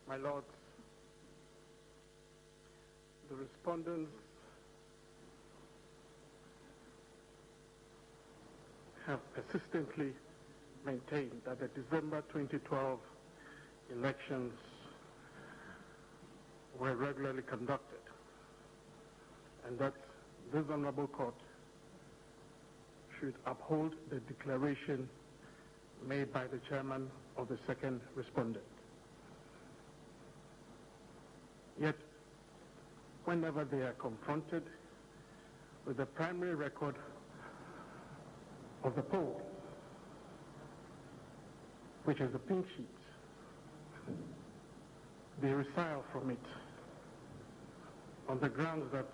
My Lords, the respondents have persistently maintained that the December 2012 elections were regularly conducted, and that this Honorable Court should uphold the declaration made by the chairman of the second respondent. Yet, whenever they are confronted with the primary record of the poll, which is the pink sheet, they resile from it on the grounds that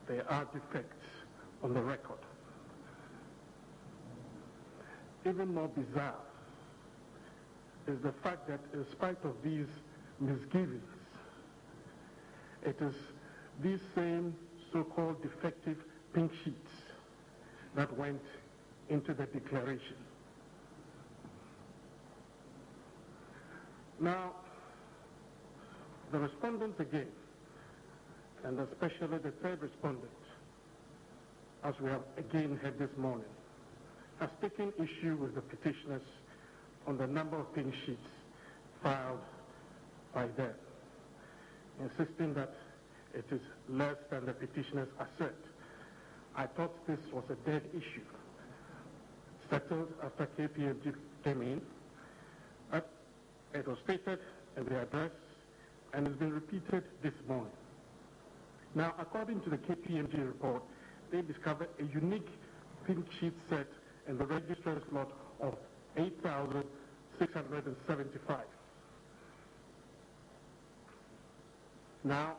there are defects on the record. Even more bizarre is the fact that in spite of these misgivings, it is these same so-called defective pink sheets that went into the declaration. Now, the respondents again, and especially the third respondent, as we have again heard this morning, has taken issue with the petitioners on the number of pink sheets filed by them, insisting that it is less than the petitioners assert. I thought this was a dead issue, settled after KPMG came in, but it was stated in the address and has been repeated this morning. Now, according to the KPMG report, they discovered a unique pink sheet set in the registrar's lot of 8,675. Now,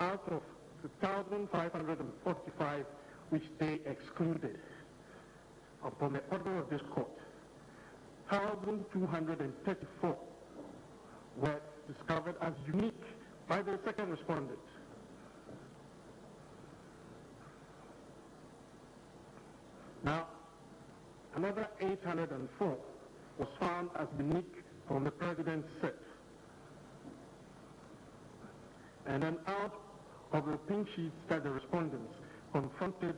out of the 1,545 which they excluded, upon the order of this court, 1,234 were discovered as unique by the second respondent. Now, another 804 was found as unique from the president's set. And then out of the pink sheets that the respondents confronted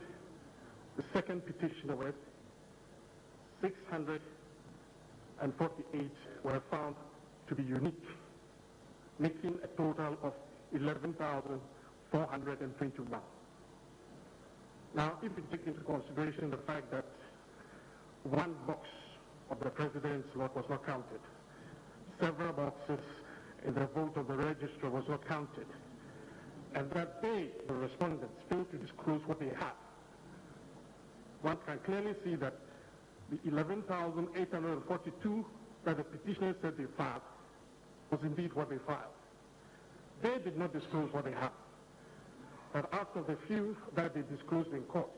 the second petitioner with, 648 were found to be unique, making a total of 11,421. Now, if you take into consideration the fact that one box of the president's lot was not counted, several boxes in the vote of the registrar was not counted, and that they, the respondents, failed to disclose what they had, one can clearly see that the 11,842 that the petitioners said they filed was indeed what they filed. They did not disclose what they had. But out of the few that they disclosed in court,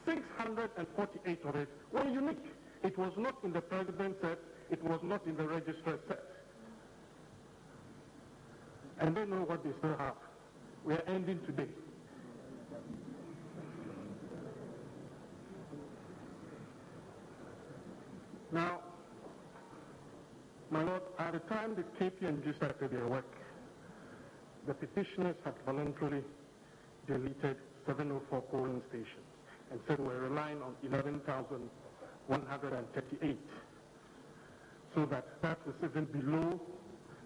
648 of it were unique. It was not in the president's set, it was not in the registrar's set. And they know what they still have. We are ending today. Now, my Lord, at the time the KPMG started their work, the petitioners had voluntarily deleted 704 polling stations and said we're relying on 11,138. So that is even below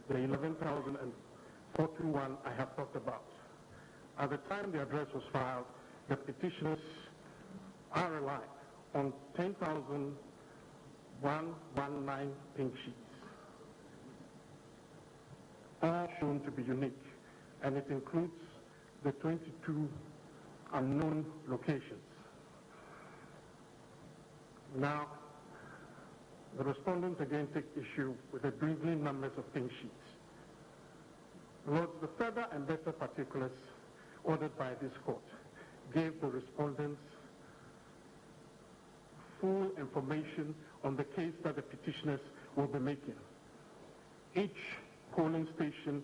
the 11,041 I have talked about. At the time the address was filed, the petitioners are relying on 10,119 pink sheets, all shown to be unique, and it includes the 22 unknown locations. Now, the respondents again take issue with the dwindling numbers of pink sheets. Lords, the further and better particulars ordered by this court gave the respondents full information on the case that the petitioners will be making. Each polling station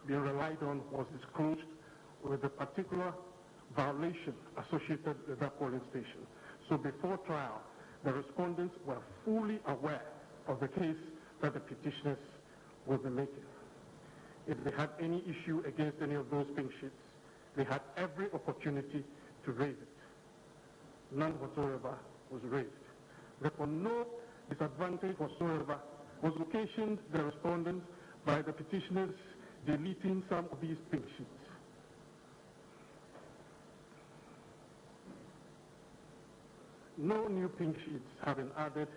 being relied on was disclosed with a particular violation associated with that polling station. So before trial, the respondents were fully aware of the case that the petitioners will be making. if they had any issue against any of those pink sheets, they had every opportunity to raise it. None whatsoever was raised. Therefore, no disadvantage whatsoever was occasioned the respondents by the petitioners deleting some of these pink sheets. No new pink sheets have been added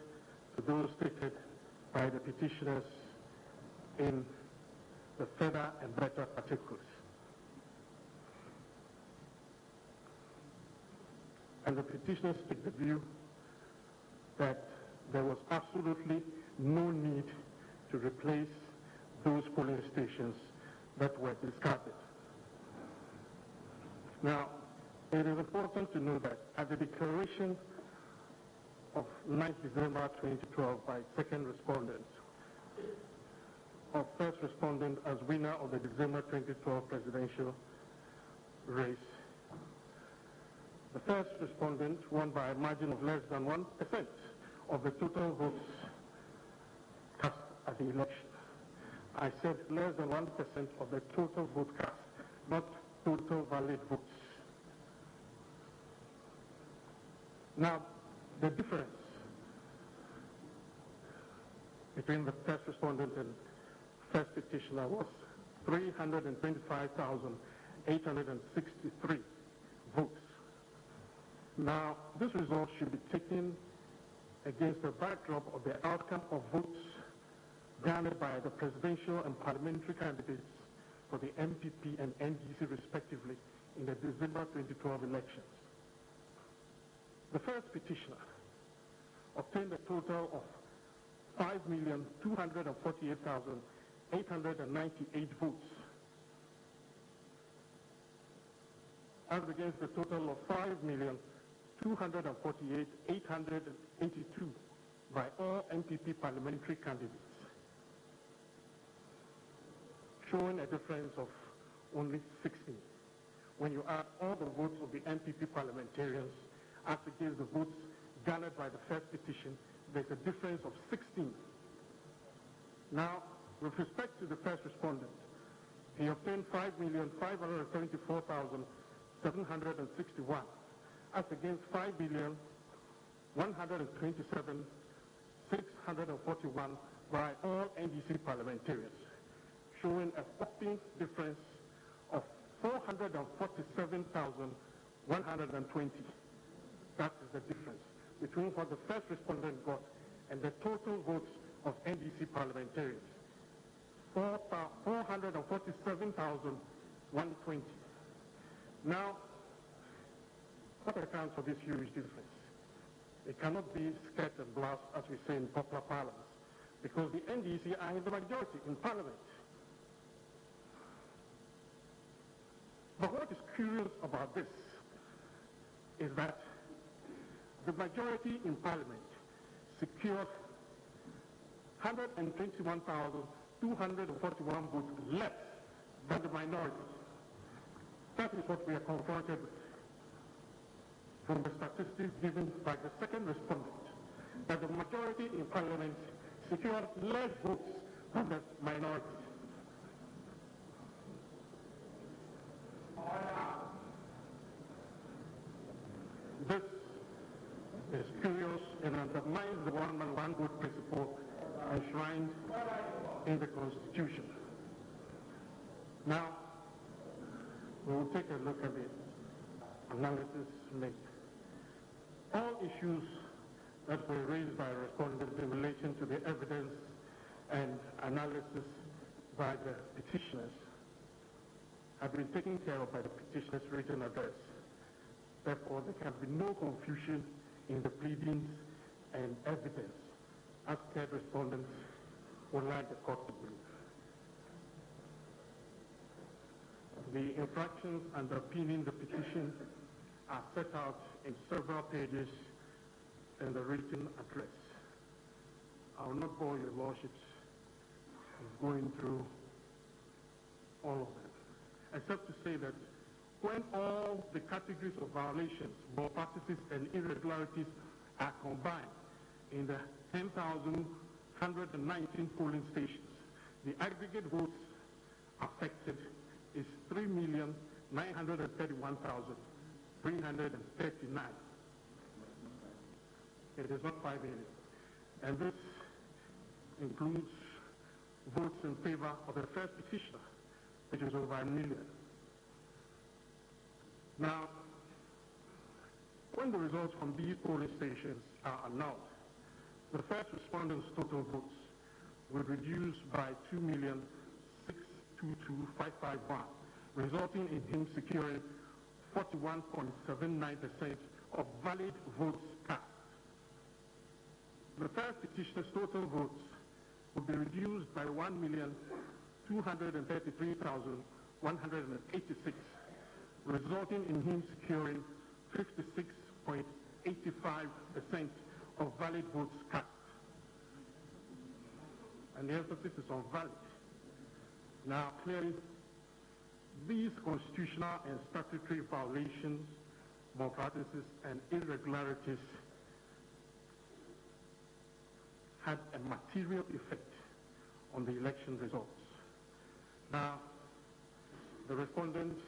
to those stated by the petitioners in the further and better particulars. And the petitioners take the view that there was absolutely no need to replace those polling stations that were discarded. Now, it is important to know that at the declaration of 9th December 2012 by second respondent, or first respondent as winner of the December 2012 presidential race, the first respondent won by a margin of less than 1% of the total votes cast at the election. I said less than 1% of the total vote cast, not total valid votes. Now, the difference between the first respondent and first petitioner was 325,863 votes. Now, this result should be taken against the backdrop of the outcome of votes garnered by the presidential and parliamentary candidates for the MPP and NDC respectively in the December 2012 elections. The first petitioner obtained a total of 5,248,898 votes, as against the total of 5,248,882 by all MPP parliamentary candidates, showing a difference of only 16. When you add all the votes of the MPP parliamentarians as against the votes garnered by the first petition, there's a difference of 16. Now, with respect to the first respondent, he obtained 5,574,761 as against 5,127,641 by all NDC parliamentarians, showing a whopping difference of 447,120. That is the difference between what the first respondent got and the total votes of NDC parliamentarians. 447,120. Now, what accounts for this huge difference? It cannot be skirt and blouse, as we say in popular parlance, because the NDC are in the majority in parliament. But what is curious about this is that the majority in parliament secured 121,241 votes less than the minority. That is what we are confronted with from the statistics given by the second respondent, that the majority in parliament secured less votes than the minority. This is curious and undermines the one-man, one-vote principle enshrined in the Constitution. Now, we will take a look at the analysis made. All issues that were raised by respondents in relation to the evidence and analysis by the petitioners have been taken care of by the petitioner's written address. Therefore, there can be no confusion in the pleadings and evidence, as third respondents would like the court to believe. The infractions underpinning the petition are set out in several pages in the written address. I will not bore your lordships with going through all of them, except to say that when all the categories of violations, malpractices, and irregularities are combined in the 10,119 polling stations, the aggregate votes affected is 3,931,339. It is not 5 million. And this includes votes in favor of the first petitioner, which is over 1 million. Now, when the results from these polling stations are announced, the first respondents' total votes will reduce by 2,622,551, resulting in him securing 41.79% of valid votes cast. The first petitioner's total votes will be reduced by 1,233,186, resulting in him securing 56.85% of valid votes cast. And the emphasis is on valid. Now, clearly, these constitutional and statutory violations, malpractices, and irregularities had a material effect on the election results. Now, the respondents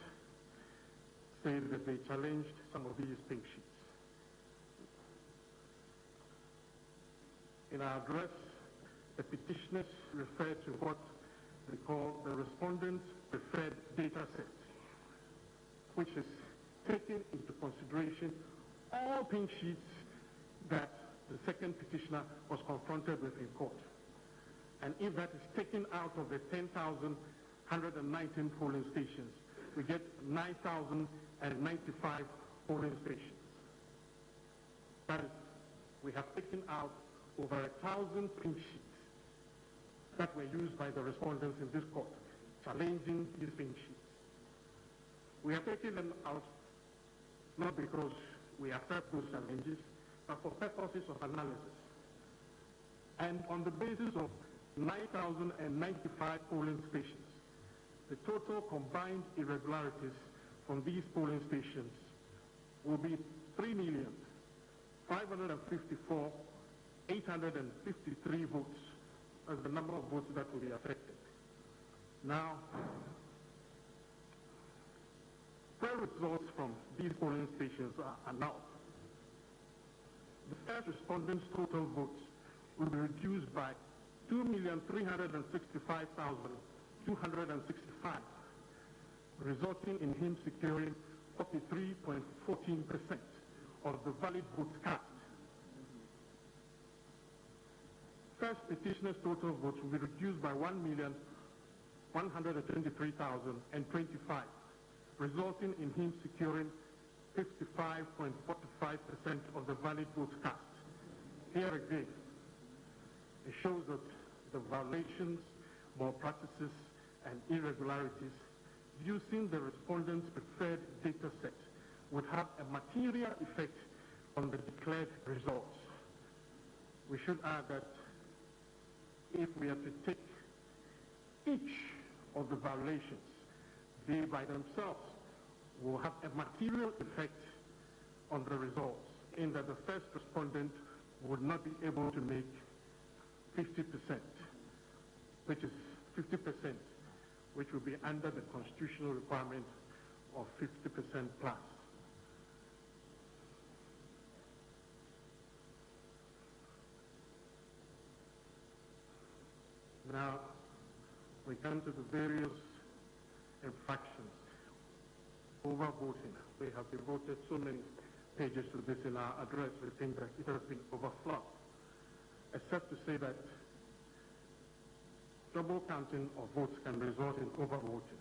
say that they challenged some of these pink sheets. In our address, the petitioners refer to what they call the respondents' preferred data set, which is taking into consideration all pink sheets that the second petitioner was confronted with in court. And if that is taken out of the 10,119 polling stations, we get 9,095 polling stations. That is, we have taken out over 1,000 pink sheets that were used by the respondents in this court, challenging these pink sheets. We have taken them out not because we accept those challenges, but for purposes of analysis. And on the basis of 9,095 polling stations, the total combined irregularities from these polling stations will be 3,554,853 votes as the number of votes that will be affected. Now, where results from these polling stations are announced, the first respondents' total votes will be reduced by 2,365,265, resulting in him securing 43.14% of the valid votes cast. First petitioner's total votes will be reduced by 1,123,025, resulting in him securing 55.45% of the valid votes cast. Here again, it shows that the violations, malpractices, and irregularities using the respondent's preferred data set would have a material effect on the declared results. We should add that if we are to take each of the violations, they by themselves will have a material effect on the results, in that the first respondent would not be able to make 50%, which is 50%, which will be under the constitutional requirement of 50% plus. Now, we come to the various infractions. Overvoting. We have devoted so many pages to this in our address. We think that it has been overflowed, except to say that double counting of votes can result in overvoting.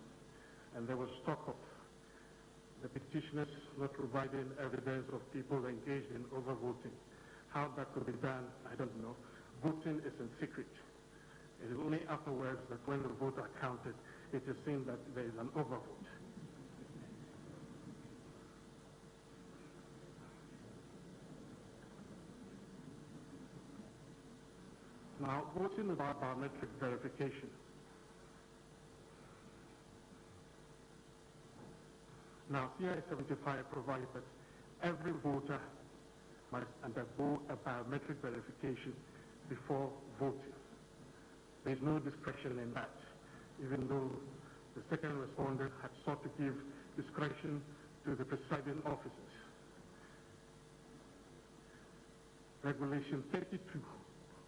And there was talk of the petitioners not providing evidence of people engaged in overvoting. How that could be done, I don't know. Voting is in secret. It is only afterwards that when the votes are counted, it is seen that there is an overvote. Now, voting about biometric verification. Now, CI 75 provides that every voter must undergo a biometric verification before voting. There is no discretion in that, even though The second respondent had sought to give discretion to the presiding officers. Regulation 32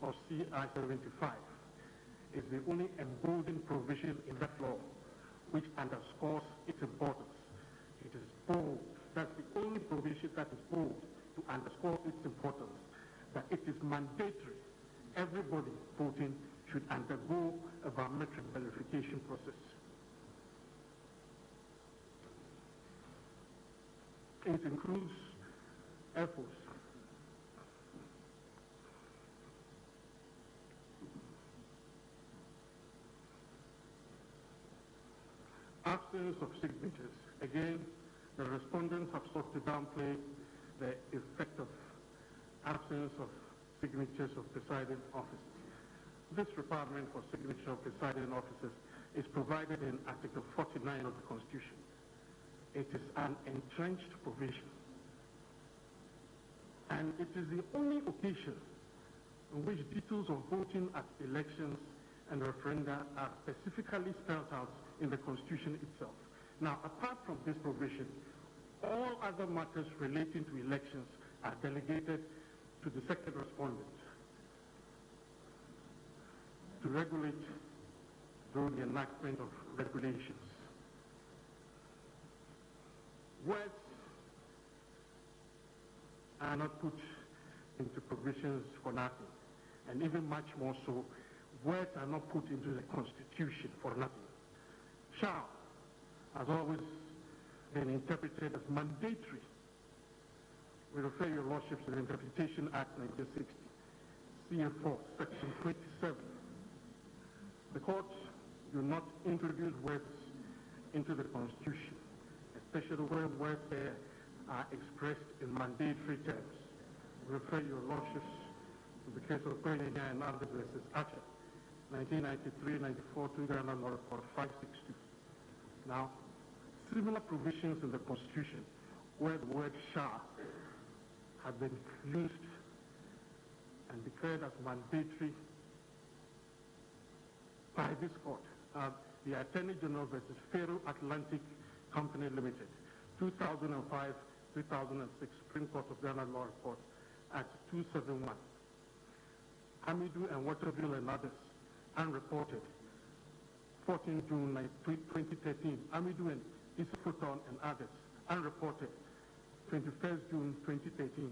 of CI 75 is the only emboldened provision in that law which underscores its importance. It is bold. That's the only provision that is bold to underscore its importance, that it is mandatory. Everybody voting should undergo a biometric verification process. It includes Air Force, absence of signatures. Again, the respondents have sought to downplay the effect of absence of signatures of presiding officers. This requirement for signature of presiding officers is provided in Article 49 of the Constitution. It is an entrenched provision. And it is the only occasion in which details of voting at elections and referenda are specifically spelled out in the Constitution itself. Now, apart from this provision, all other matters relating to elections are delegated to the second respondent to regulate through the enactment of regulations. Words are not put into provisions for nothing, and even much more so, words are not put into the Constitution for nothing. Shall has always been interpreted as mandatory. We refer your lordships to the Interpretation Act 1960, CF4, Section 27. The courts do not introduce words into the Constitution, especially when words there are expressed in mandatory terms. We refer your lordships to the case of Kenya and Addison versus Archer, 1993, 94, 2000 Report 562. Now, similar provisions in the Constitution where the word shall have been used and declared as mandatory by this court. The Attorney General versus Federal Atlantic Company Limited, 2005-2006 Supreme Court of Ghana Law Report, Act 271. Hamidu and Waterville and others, unreported, 14 June 2013. Hamidu and Isifuton and others, unreported, 21st June 2013.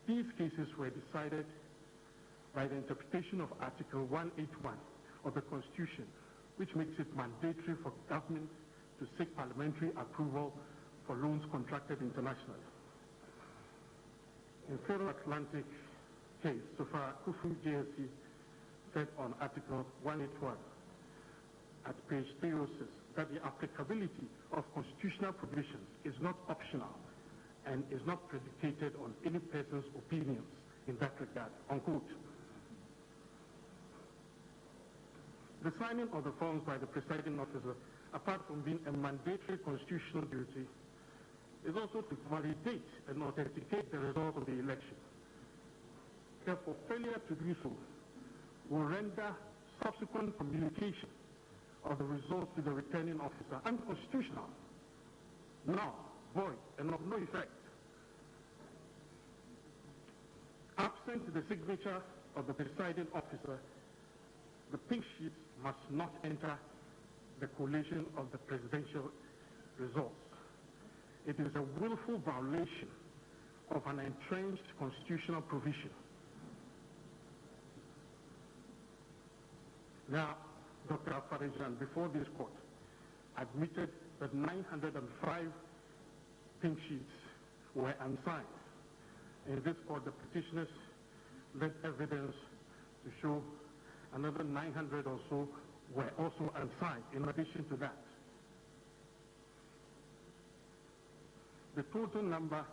These cases were decided by the interpretation of Article 181 of the Constitution, which makes it mandatory for government to seek parliamentary approval for loans contracted internationally. In Federal Atlantic case, so far, Kufu JSC said on Article 181 at page 306 that the applicability of constitutional provisions is not optional and is not predicated on any person's opinions in that regard, unquote. The signing of the forms by the presiding officer, apart from being a mandatory constitutional duty, is also to validate and authenticate the results of the election. Therefore, failure to do so will render subsequent communication of the results to the returning officer unconstitutional, null, void, and of no effect. Absent the signature of the presiding officer, the pink sheets must not enter the collation of the presidential results. It is a willful violation of an entrenched constitutional provision. Now, Dr. Afarijan, before this court, admitted that 905 pink sheets were unsigned. In this court, the petitioners led evidence to show another 900 or so were also unsigned in addition to that. The total number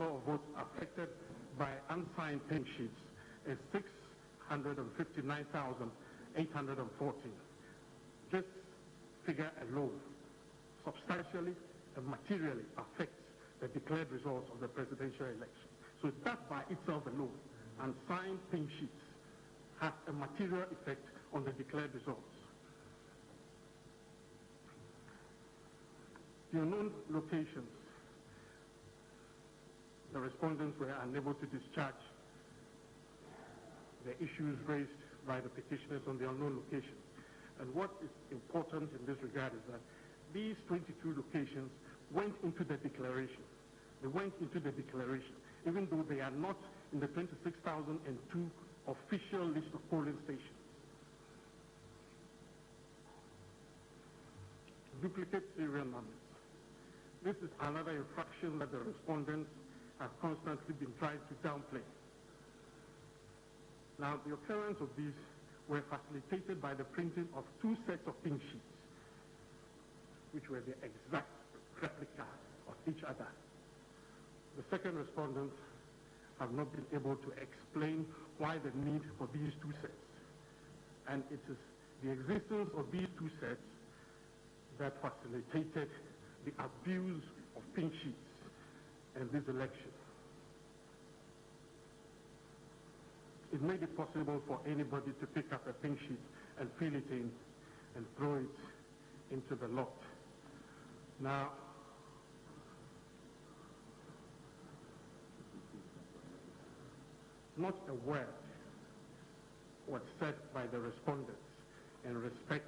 of votes affected by unsigned pink sheets is 659,814. This figure alone substantially and materially affects the declared results of the presidential election. So that by itself alone, unsigned pink sheets has a material effect on the declared results. The unknown locations, the respondents were unable to discharge the issues raised by the petitioners on the unknown locations. And what is important in this regard is that these 22 locations went into the declaration. They went into the declaration, even though they are not in the 26,002 official list of polling stations. Duplicate serial numbers. This is another infraction that the respondents have constantly been trying to downplay. Now, the occurrence of these were facilitated by the printing of two sets of pink sheets, which were the exact replica of each other. The second respondents have not been able to explain why the need for these two sets. And it is the existence of these two sets that facilitated the abuse of pink sheets in this election. It made it possible for anybody to pick up a pink sheet and fill it in and throw it into the lot. Now, not a word was said by the respondents in respect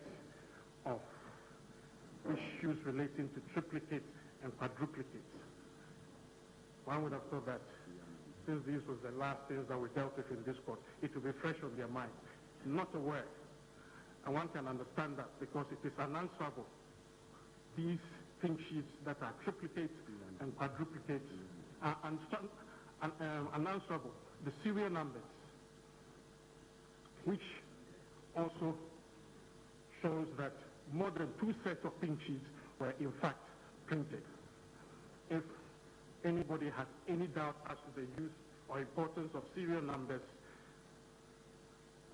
of issues relating to triplicates and quadruplicates. One would have thought that since this was the last things that we dealt with in this court, it will be fresh on their minds. Not a word. And one can understand that because it is unanswerable. These pink sheets that are triplicates and quadruplicates are unanswerable. The serial numbers, which also shows that more than two sets of pink sheets were in fact printed. If anybody has any doubt as to the use or importance of serial numbers,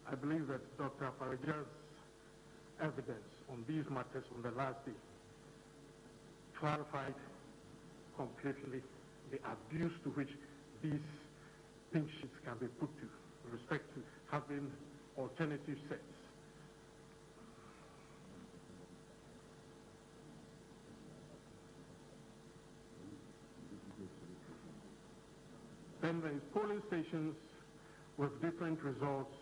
I believe that Dr. Farija's evidence on these matters on the last day clarified completely the abuse to which these pink sheets can be put to with respect to having alternative sets. Then there is polling stations with different results,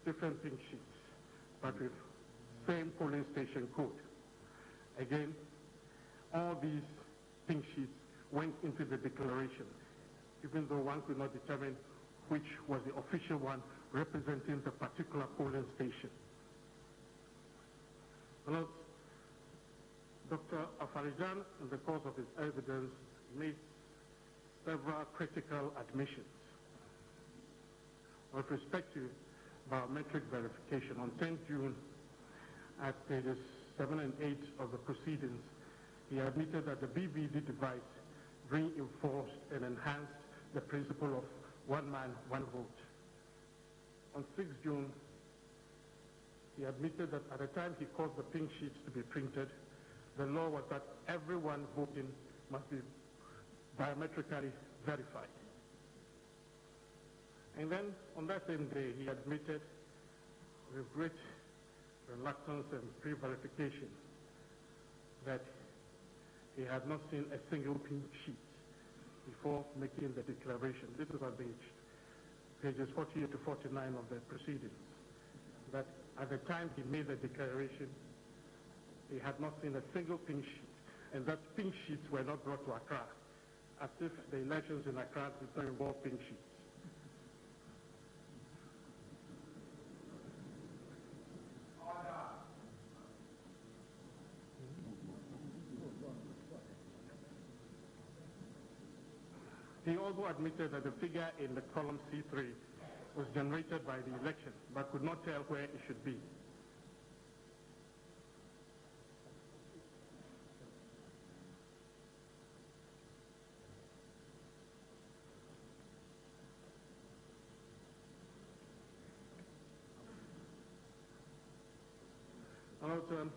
different pink sheets, but with same polling station code. Again, all these pink sheets went into the declaration, even though one could not determine which was the official one representing the particular polling station. Well, Dr. Afarijan, in the course of his evidence, made several critical admissions. With respect to biometric verification, on 10 June, at pages 7 and 8 of the proceedings, he admitted that the BBD device reinforced and enhanced the principle of one man, one vote. On 6 June, he admitted that at the time he caused the pink sheets to be printed, the law was that everyone voting must be biometrically verified. And then on that same day, he admitted with great reluctance and pre-verification that he had not seen a single pink sheet before making the declaration. This is at pages 48 to 49 of the proceedings. That at the time he made the declaration, he had not seen a single pink sheet, and that pink sheets were not brought to Accra, as if the elections in Accra did not involve pink sheets. He also admitted that the figure in the column C3 was generated by the election, but could not tell where it should be. Also,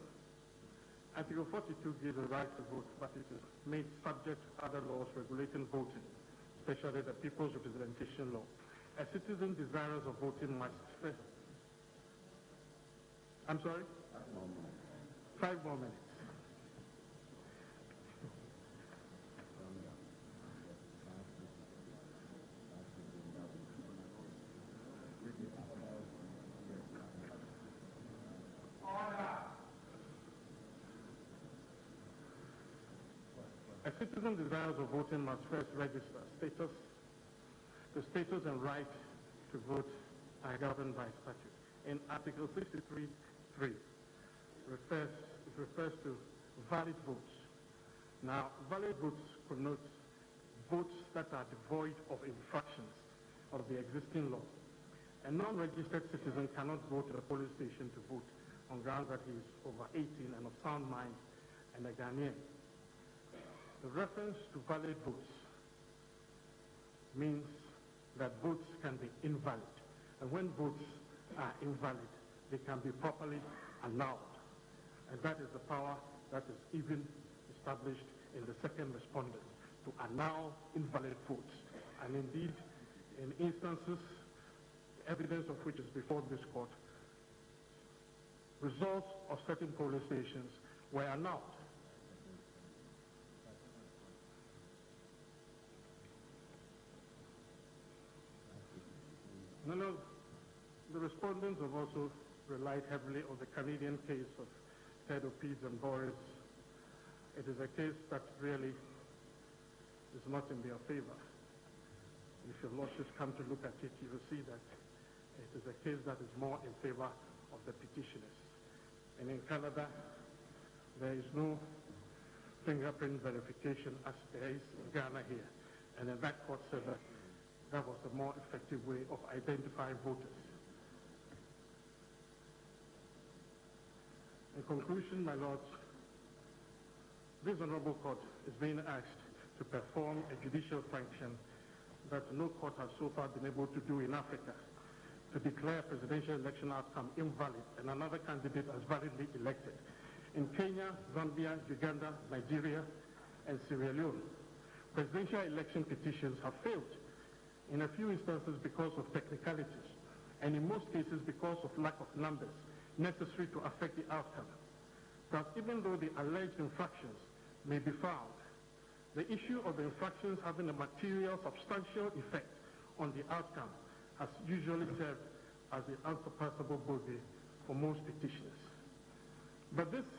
Article 42 gives the right to vote, but it is made subject to other laws regulating voting, especially the People's Representation Law. A citizen desirous of voting must first... I'm sorry? 5 more minutes. A citizen desirous of voting must first register. The status and right to vote are governed by statute. In Article 63(3), it refers to valid votes. Now, valid votes connotes votes that are devoid of infractions of the existing law. A non-registered citizen cannot go to the polling station to vote on grounds that he is over 18 and of sound mind and a Ghanaian. The reference to valid votes means that votes can be invalid. And when votes are invalid, they can be properly annulled. And that is the power that is even established in the second respondent, to annul invalid votes. And indeed, in instances, evidence of which is before this court, results of certain polling stations were annulled. None of the respondents have also relied heavily on the Canadian case of Ted Opides and Boris. It is a case that really is not in their favor. If your lordships come to look at it, you will see that it is a case that is more in favor of the petitioners. And in Canada, there is no fingerprint verification as there is in Ghana here. And in that court said that that was the more effective way of identifying voters. In conclusion, my lords, this honorable court is being asked to perform a judicial function that no court has so far been able to do in Africa, to declare a presidential election outcome invalid and another candidate as validly elected. In Kenya, Zambia, Uganda, Nigeria, and Sierra Leone, presidential election petitions have failed, in a few instances because of technicalities, and in most cases because of lack of numbers necessary to affect the outcome. Thus, even though the alleged infractions may be found, the issue of the infractions having a material, substantial effect on the outcome has usually served as the unsurpassable bogey for most petitioners. But this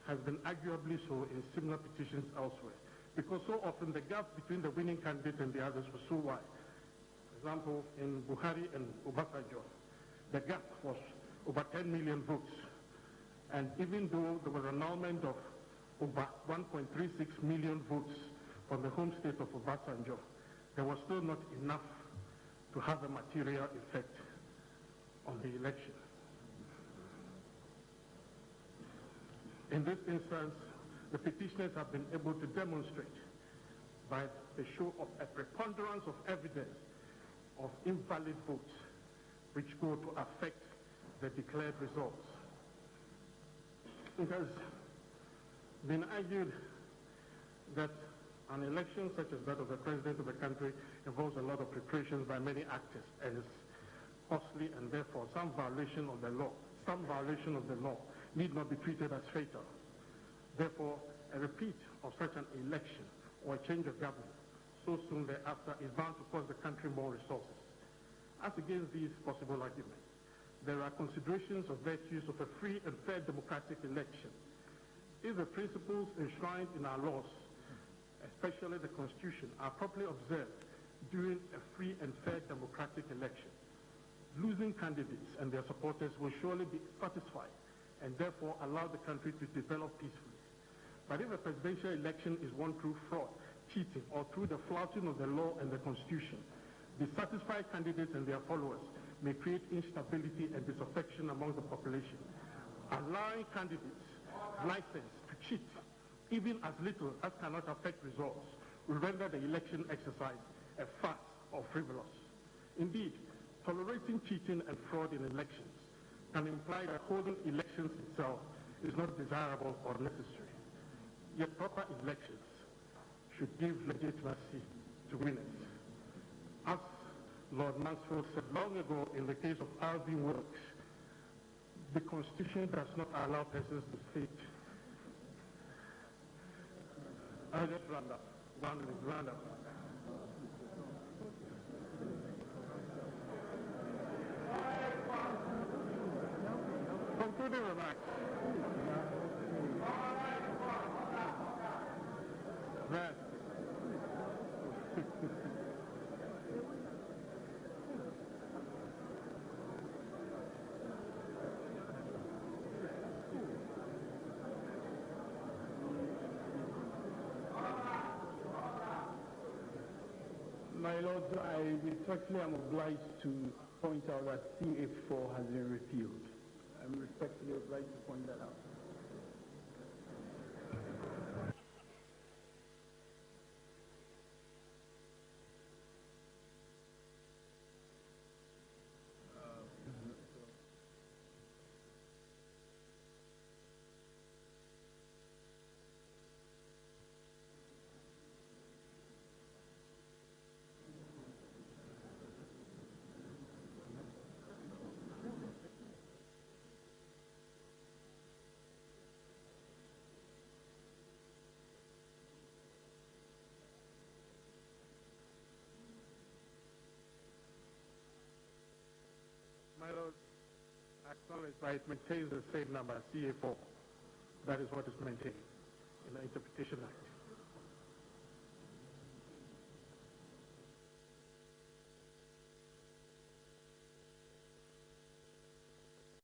has been arguably so in similar petitions elsewhere, because so often the gap between the winning candidate and the others was so wide. For example, in Buhari and Obasanjo, the gap was over 10 million votes. And even though there was an annulment of over 1.36 million votes from the home state of Obasanjo, there was still not enough to have a material effect on the election. In this instance, the petitioners have been able to demonstrate by the show of a preponderance of evidence of invalid votes which go to affect the declared results. It has been argued that an election such as that of the president of the country involves a lot of preparations by many actors and is costly, and therefore some violation of the law need not be treated as fatal. Therefore, a repeat of such an election or a change of government so soon thereafter is bound to cost the country more resources. As against these possible arguments, there are considerations of virtues of a free and fair democratic election. If the principles enshrined in our laws, especially the Constitution, are properly observed during a free and fair democratic election, losing candidates and their supporters will surely be satisfied and therefore allow the country to develop peacefully. But if a presidential election is won through fraud, cheating, or through the flouting of the law and the Constitution, dissatisfied candidates and their followers may create instability and disaffection among the population. Allowing candidates license to cheat, even as little as cannot affect results, will render the election exercise a farce or frivolous. Indeed, tolerating cheating and fraud in elections can imply that holding elections itself is not desirable or necessary. Yet proper elections should give legitimacy to winners. As Lord Mansfield said long ago in the case of RV Works, the Constitution does not allow persons to speak. I'll just round up. Round up. Concluding remarks. Right. My Lord, I respectfully am obliged to point out that CA4 has been repealed. I'm respectfully obliged to point that out. My Lord, I acknowledge that it maintains the same number, CA4. That is what is maintained in the Interpretation Act.